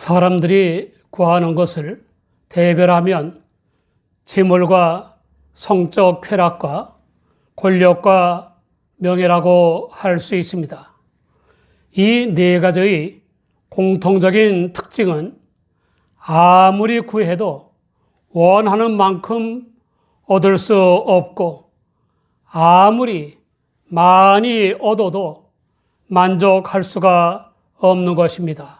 사람들이 구하는 것을 대별하면 재물과 성적 쾌락과 권력과 명예라고 할 수 있습니다. 이 네 가지의 공통적인 특징은 아무리 구해도 원하는 만큼 얻을 수 없고 아무리 많이 얻어도 만족할 수가 없는 것입니다.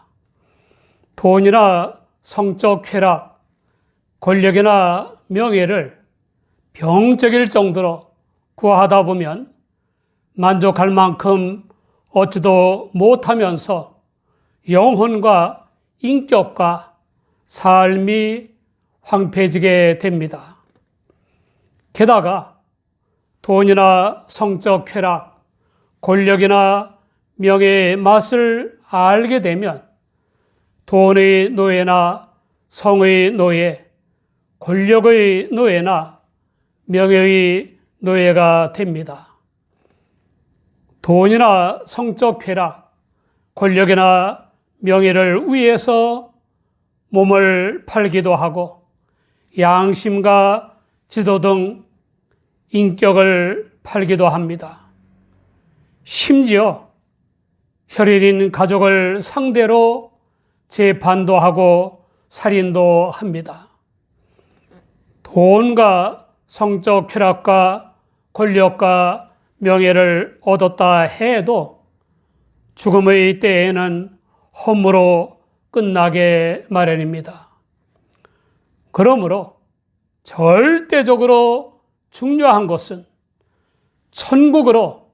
돈이나 성적 쾌락, 권력이나 명예를 병적일 정도로 구하다 보면 만족할 만큼 얻지도 못하면서 영혼과 인격과 삶이 황폐해지게 됩니다. 게다가 돈이나 성적 쾌락, 권력이나 명예의 맛을 알게 되면 돈의 노예나 성의 노예, 권력의 노예나 명예의 노예가 됩니다. 돈이나 성적 쾌락, 권력이나 명예를 위해서 몸을 팔기도 하고 양심과 지도 등 인격을 팔기도 합니다. 심지어 혈연인 가족을 상대로 재판도 하고 살인도 합니다. 돈과 성적 쾌락과 권력과 명예를 얻었다 해도 죽음의 때에는 험으로 끝나게 마련입니다. 그러므로 절대적으로 중요한 것은 천국으로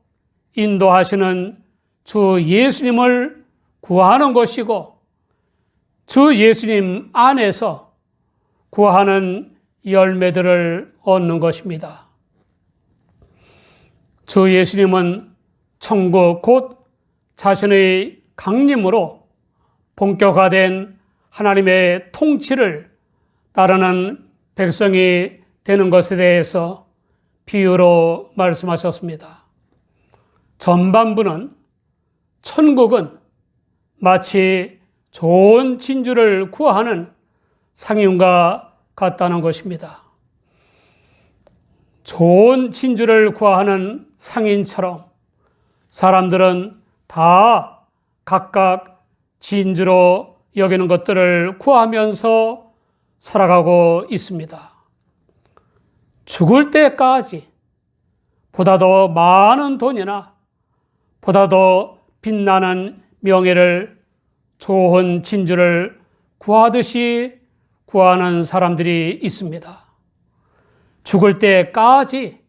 인도하시는 주 예수님을 구하는 것이고 주 예수님 안에서 구하는 열매들을 얻는 것입니다. 주 예수님은 천국 곧 자신의 강림으로 본격화된 하나님의 통치를 따르는 백성이 되는 것에 대해서 비유로 말씀하셨습니다. 전반부는 천국은 마치 좋은 진주를 구하는 상인과 같다는 것입니다. 좋은 진주를 구하는 상인처럼 사람들은 다 각각 진주로 여기는 것들을 구하면서 살아가고 있습니다. 죽을 때까지 보다 더 많은 돈이나 보다 더 빛나는 명예를 좋은 진주를 구하듯이 구하는 사람들이 있습니다. 죽을 때까지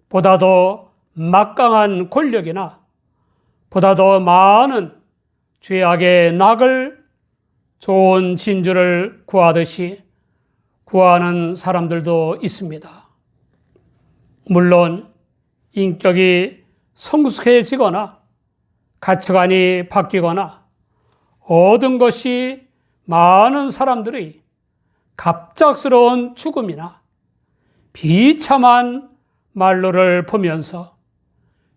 보다 더 막강한 권력이나 보다 더 많은 죄악의 낙을 좋은 진주를 구하듯이 구하는 사람들도 있습니다. 물론 인격이 성숙해지거나 가치관이 바뀌거나 얻은 것이 많은 사람들의 갑작스러운 죽음이나 비참한 말로를 보면서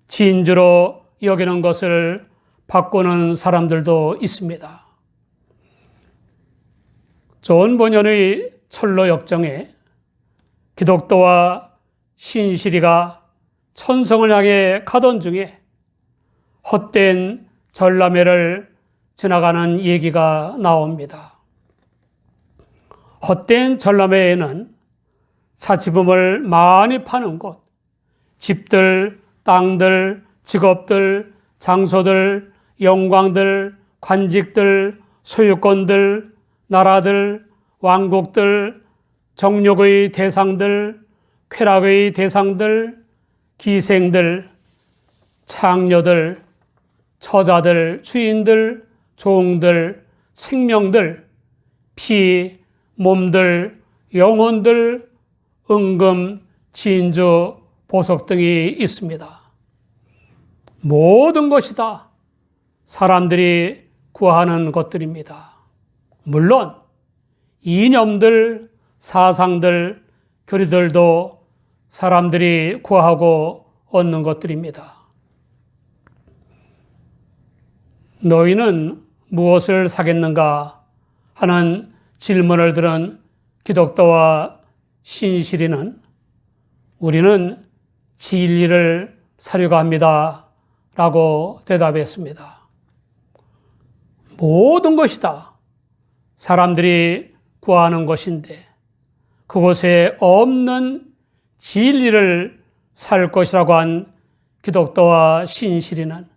진주로 여기는 것을 바꾸는 사람들도 있습니다. 존 번연의 철로 역정에 기독도와 신실이가 천성을 향해 가던 중에 헛된 전람회를 지나가는 얘기가 나옵니다. 헛된 전람회에는 사치품을 많이 파는 곳, 집들, 땅들, 직업들, 장소들, 영광들, 관직들, 소유권들, 나라들, 왕국들, 정욕의 대상들, 쾌락의 대상들, 기생들, 창녀들, 처자들, 주인들, 종들, 생명들, 피, 몸들, 영혼들, 은금, 진주, 보석 등이 있습니다. 모든 것이 다 사람들이 구하는 것들입니다. 물론 이념들, 사상들, 교리들도 사람들이 구하고 얻는 것들입니다. 너희는 무엇을 사겠는가 하는 질문을 들은 기독도와 신실이는 우리는 진리를 사려고 합니다 라고 대답했습니다. 모든 것이 다 사람들이 구하는 것인데 그곳에 없는 진리를 살 것이라고 한 기독도와 신실이는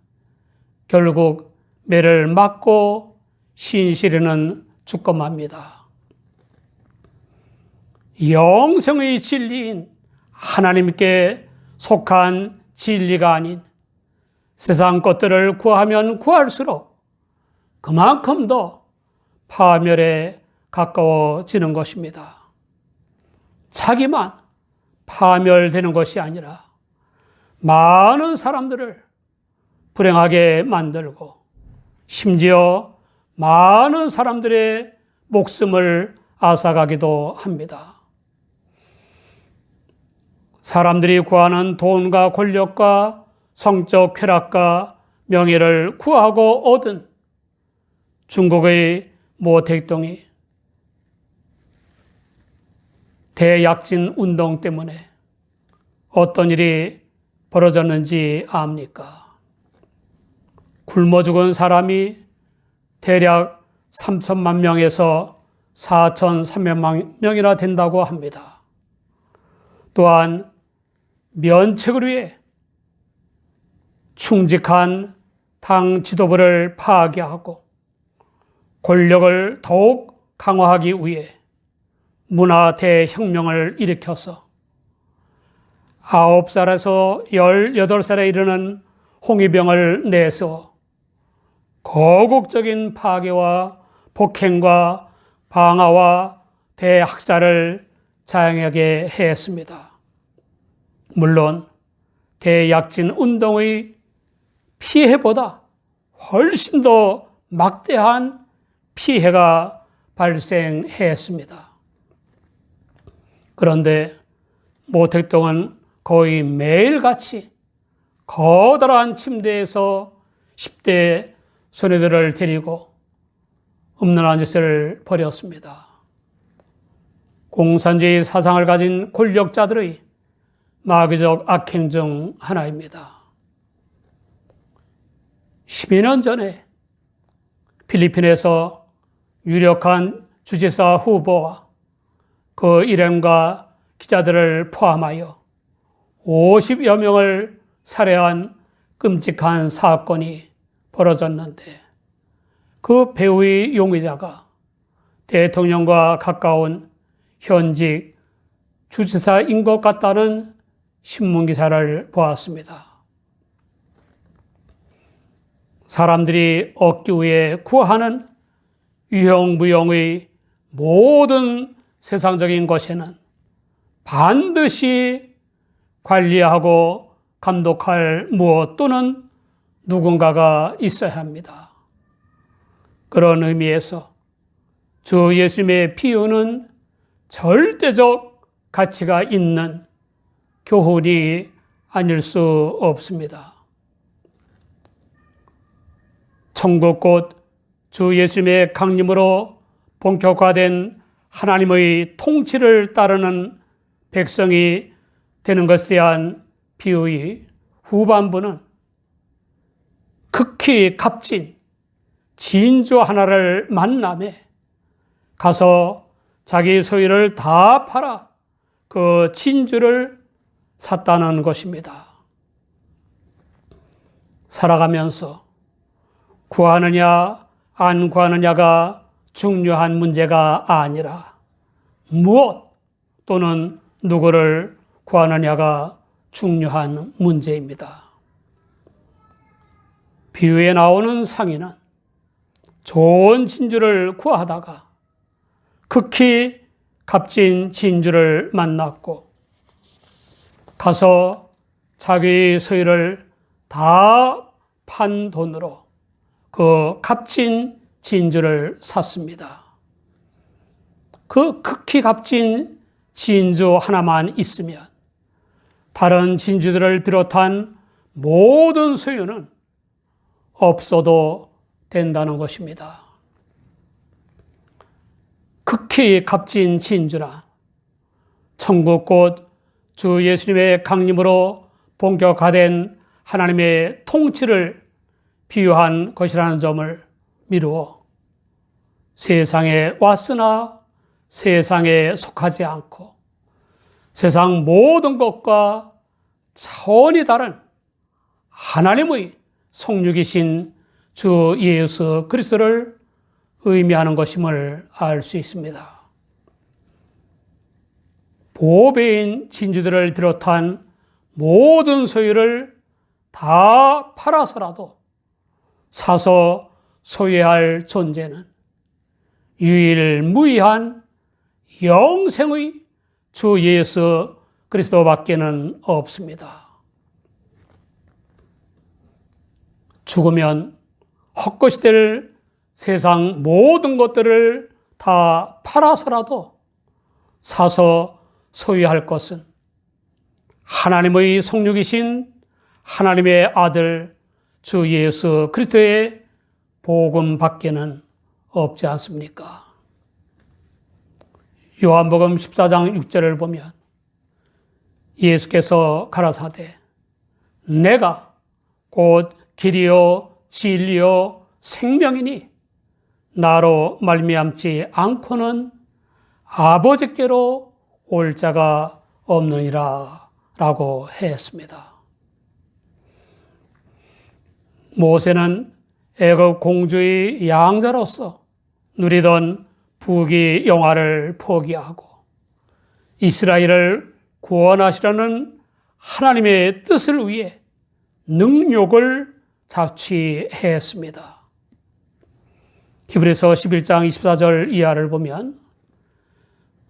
결국 매를 맞고 신실이는 죽고 맙니다. 영생의 진리인 하나님께 속한 진리가 아닌 세상 것들을 구하면 구할수록 그만큼 더 파멸에 가까워지는 것입니다. 자기만 파멸되는 것이 아니라 많은 사람들을 불행하게 만들고 심지어 많은 사람들의 목숨을 앗아가기도 합니다. 사람들이 구하는 돈과 권력과 성적 쾌락과 명예를 구하고 얻은 중국의 모 대통령이 대약진 운동 때문에 어떤 일이 벌어졌는지 압니까? 굶어 죽은 사람이 대략 3천만 명에서 4,300만 명이나 된다고 합니다. 또한 면책을 위해 충직한 당 지도부를 파괴하고 권력을 더욱 강화하기 위해 문화 대혁명을 일으켜서 9살에서 18살에 이르는 홍위병을 내세워 거국적인 파괴와 폭행과 방화와 대학살을 자행하게 했습니다. 물론 대약진 운동의 피해보다 훨씬 더 막대한 피해가 발생했습니다. 그런데 모 대통령은 거의 매일같이 커다란 침대에서 10대 소녀들을 데리고 음란한 짓을 벌였습니다. 공산주의 사상을 가진 권력자들의 마귀적 악행 중 하나입니다. 10여 년 전에 필리핀에서 유력한 주지사 후보와 그 일행과 기자들을 포함하여 50여 명을 살해한 끔찍한 사건이 벌어졌는데 그 배후의 용의자가 대통령과 가까운 현직 주지사인 것 같다는 신문기사를 보았습니다. 사람들이 얻기 위해 구하는 유형무형의 모든 세상적인 것에는 반드시 관리하고 감독할 무엇 또는 누군가가 있어야 합니다. 그런 의미에서 주 예수님의 비유는 절대적 가치가 있는 교훈이 아닐 수 없습니다. 천국 곧 주 예수님의 강림으로 본격화된 하나님의 통치를 따르는 백성이 되는 것에 대한 비유의 후반부는 극히 값진 진주 하나를 만남에 가서 자기 소유를 다 팔아 그 진주를 샀다는 것입니다. 살아가면서 구하느냐 안 구하느냐가 중요한 문제가 아니라 무엇 또는 누구를 구하느냐가 중요한 문제입니다. 비유에 나오는 상인은 좋은 진주를 구하다가 극히 값진 진주를 만났고 가서 자기 소유를 다 판 돈으로 그 값진 진주를 샀습니다. 그 극히 값진 진주 하나만 있으면 다른 진주들을 비롯한 모든 소유는 없어도 된다는 것입니다. 특히 값진 진주나 천국 곧 주 예수님의 강림으로 본격화된 하나님의 통치를 비유한 것이라는 점을 미루어 세상에 왔으나 세상에 속하지 않고 세상 모든 것과 차원이 다른 하나님의 성육이신 주 예수 그리스도를 의미하는 것임을 알 수 있습니다. 보배인 진주들을 비롯한 모든 소유를 다 팔아서라도 사서 소유할 존재는 유일무이한 영생의 주 예수 그리스도밖에는 없습니다. 죽으면 헛것이 될 세상 모든 것들을 다 팔아서라도 사서 소유할 것은 하나님의 성육이신 하나님의 아들 주 예수 그리스도의 복음밖에는 없지 않습니까? 요한복음 14장 6절을 보면 예수께서 가라사대 내가 곧 길이요 진리요 생명이니 나로 말미암지 않고는 아버지께로 올 자가 없느니라 라고 했습니다. 모세는 애굽 공주의 양자로서 누리던 부귀 영화를 포기하고 이스라엘을 구원하시려는 하나님의 뜻을 위해 능욕을 자취했습니다. 히브리서 11장 24절 이하를 보면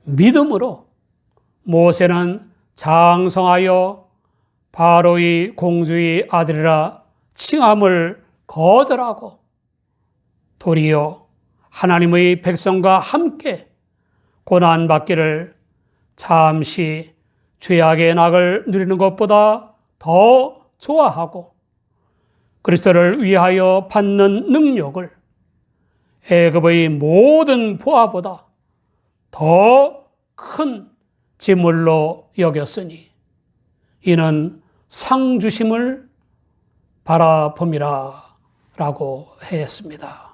믿음으로 모세는 장성하여 바로의 공주의 아들이라 칭함을 거절하고 도리어 하나님의 백성과 함께 고난받기를 잠시 죄악의 낙을 누리는 것보다 더 좋아하고 그리스도를 위하여 받는 능력을 애굽의 모든 보화보다 더 큰 지물로 여겼으니 이는 상 주심을 바라봄이라 라고 했습니다.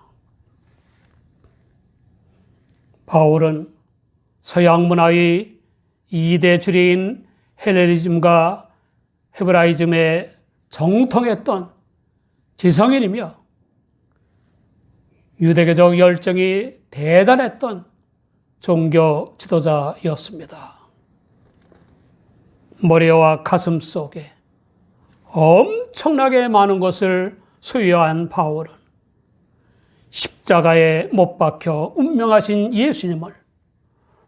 바울은 서양 문화의 2대 주류인 헬레니즘과 헤브라이즘에 정통했던 지성인이며 유대교적 열정이 대단했던 종교 지도자였습니다. 머리와 가슴 속에 엄청나게 많은 것을 소유한 바울은 십자가에 못 박혀 운명하신 예수님을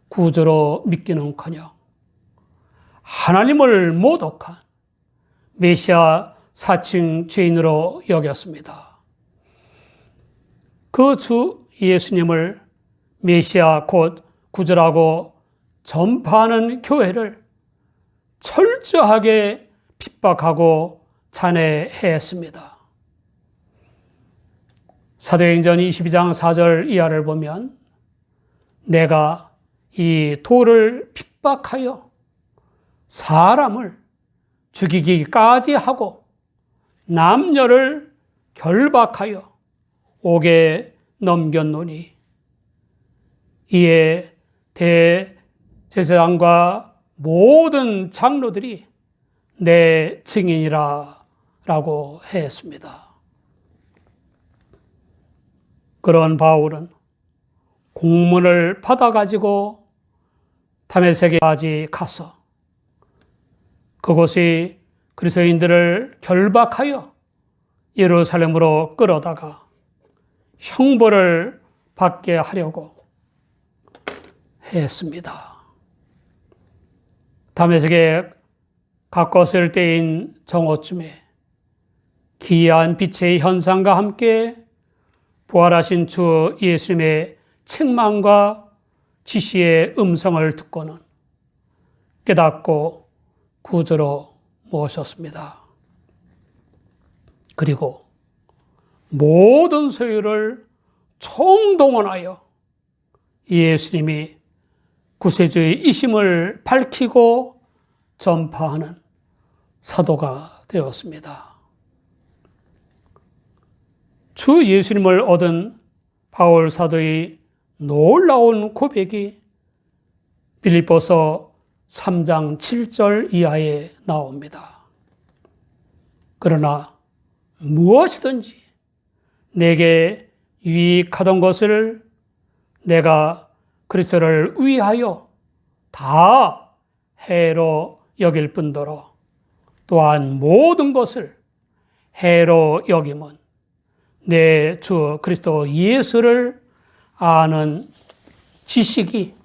구주로 믿기는커녕 하나님을 모독한 메시아 사칭 죄인으로 여겼습니다. 그 주 예수님을 메시아 곧 구주라고 전파하는 교회를 철저하게 핍박하고 잔해했습니다. 사도행전 22장 4절 이하를 보면 내가 이 돌을 핍박하여 사람을 죽이기까지 하고 남녀를 결박하여 옥에 넘겼노니 이에 대제사장과 모든 장로들이 내 증인이라 라고 했습니다. 그런 바울은 공문을 받아가지고 다메섹에까지 가서 그곳이 그리스도인들을 결박하여 예루살렘으로 끌어다가 형벌을 받게 하려고 했습니다. 다메섹에 가까웠을 때인 정오쯤에 기이한 빛의 현상과 함께 부활하신 주 예수님의 책망과 지시의 음성을 듣고는 깨닫고 구주로 모셨습니다. 그리고 모든 소유를 총동원하여 예수님이 구세주의 이심을 밝히고 전파하는 사도가 되었습니다. 주 예수님을 얻은 바울 사도의 놀라운 고백이 빌립보서 3장 7절 이하에 나옵니다. 그러나 무엇이든지 내게 유익하던 것을 내가 그리스도를 위하여 다 해로 여길 뿐더러 또한 모든 것을 해로 여김은 내 주 그리스도 예수를 아는 지식이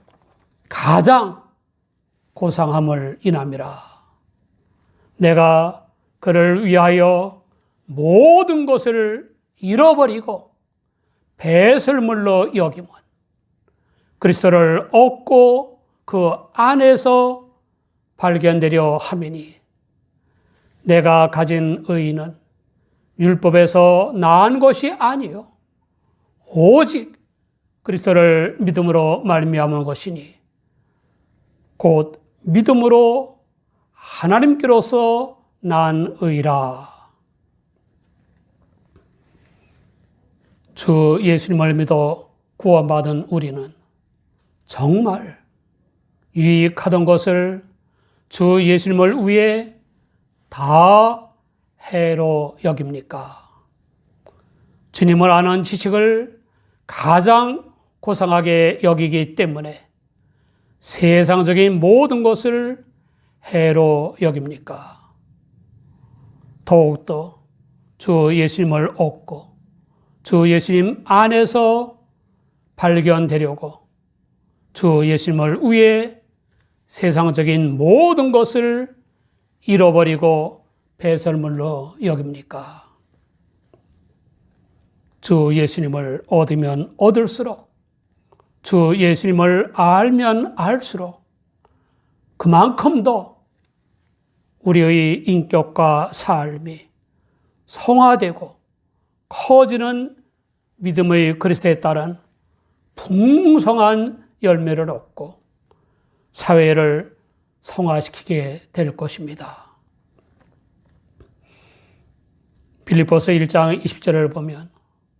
가장 고상함을 인함이라. 내가 그를 위하여 모든 것을 잃어버리고 배설물로 여김은 그리스도를 얻고 그 안에서 발견되려 함이니 내가 가진 의의는 율법에서 나은 것이 아니요 오직 그리스도를 믿음으로 말미암은 것이니 곧 믿음으로 하나님께로서 난 의라. 주 예수님을 믿어 구원받은 우리는 정말 유익하던 것을 주 예수님을 위해 다 해로 여깁니까? 주님을 아는 지식을 가장 고상하게 여기기 때문에 세상적인 모든 것을 해로 여깁니까? 더욱더 주 예수님을 얻고 주 예수님 안에서 발견되려고 주 예수님을 위해 세상적인 모든 것을 잃어버리고 배설물로 여깁니까? 주 예수님을 얻으면 얻을수록 주 예수님을 알면 알수록 그만큼 더 우리의 인격과 삶이 성화되고 커지는 믿음의 그리스도에 따른 풍성한 열매를 얻고 사회를 성화시키게 될 것입니다. 빌립보서 1장 20절을 보면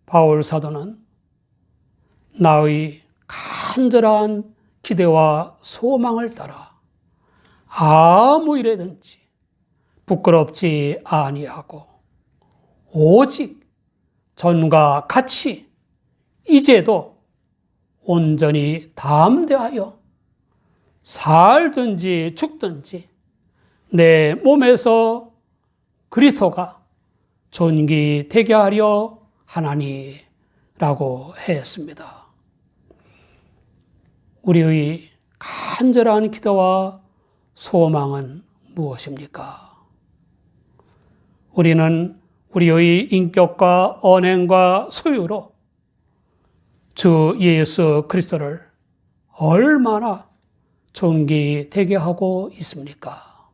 바울 사도는 나의 간절한 기대와 소망을 따라 아무 일에든지 부끄럽지 아니하고 오직 전과 같이 이제도 온전히 담대하여 살든지 죽든지 내 몸에서 그리스도가 존귀되게 하려 하나니라고 했습니다. 우리의 간절한 기도와 소망은 무엇입니까? 우리는 우리의 인격과 언행과 소유로 주 예수 그리스도를 얼마나 존귀되게 하고 있습니까?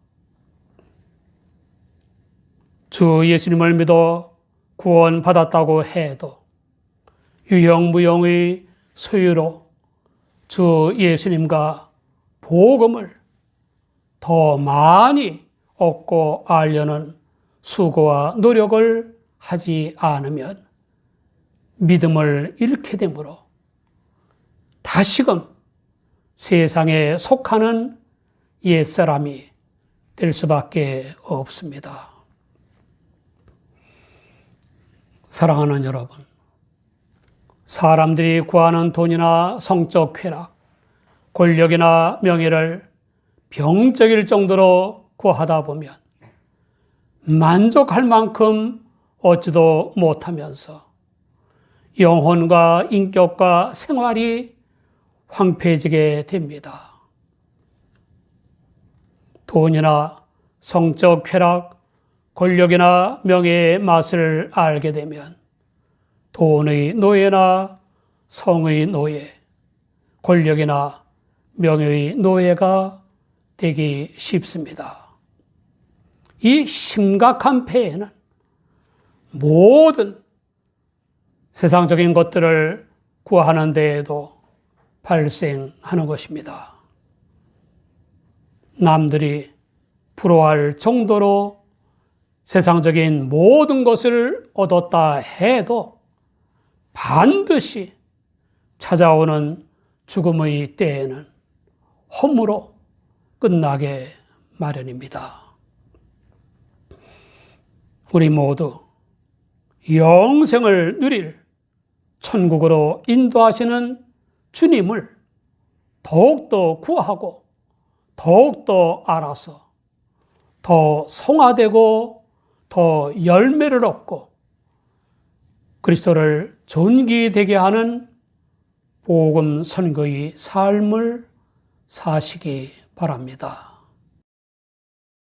주 예수님을 믿어 구원받았다고 해도 유형무형의 소유로 주 예수님과 복음을 더 많이 얻고 알려는 수고와 노력을 하지 않으면 믿음을 잃게 되므로 다시금 세상에 속하는 옛사람이 될 수밖에 없습니다. 사랑하는 여러분, 사람들이 구하는 돈이나 성적 쾌락, 권력이나 명예를 병적일 정도로 구하다 보면 만족할 만큼 얻지도 못하면서 영혼과 인격과 생활이 황폐해지게 됩니다. 돈이나 성적 쾌락, 권력이나 명예의 맛을 알게 되면 돈의 노예나 성의 노예, 권력이나 명예의 노예가 되기 쉽습니다. 이 심각한 폐해는 모든 세상적인 것들을 구하는 데에도 발생하는 것입니다. 남들이 부러워할 정도로 세상적인 모든 것을 얻었다 해도 반드시 찾아오는 죽음의 때에는 험으로 끝나게 마련입니다. 우리 모두 영생을 누릴 천국으로 인도하시는 주님을 더욱더 구하고 더욱더 알아서 더 성화되고 더 열매를 얻고 그리스도를 존귀되게 하는 복음 선거의 삶을 사시기 바랍니다.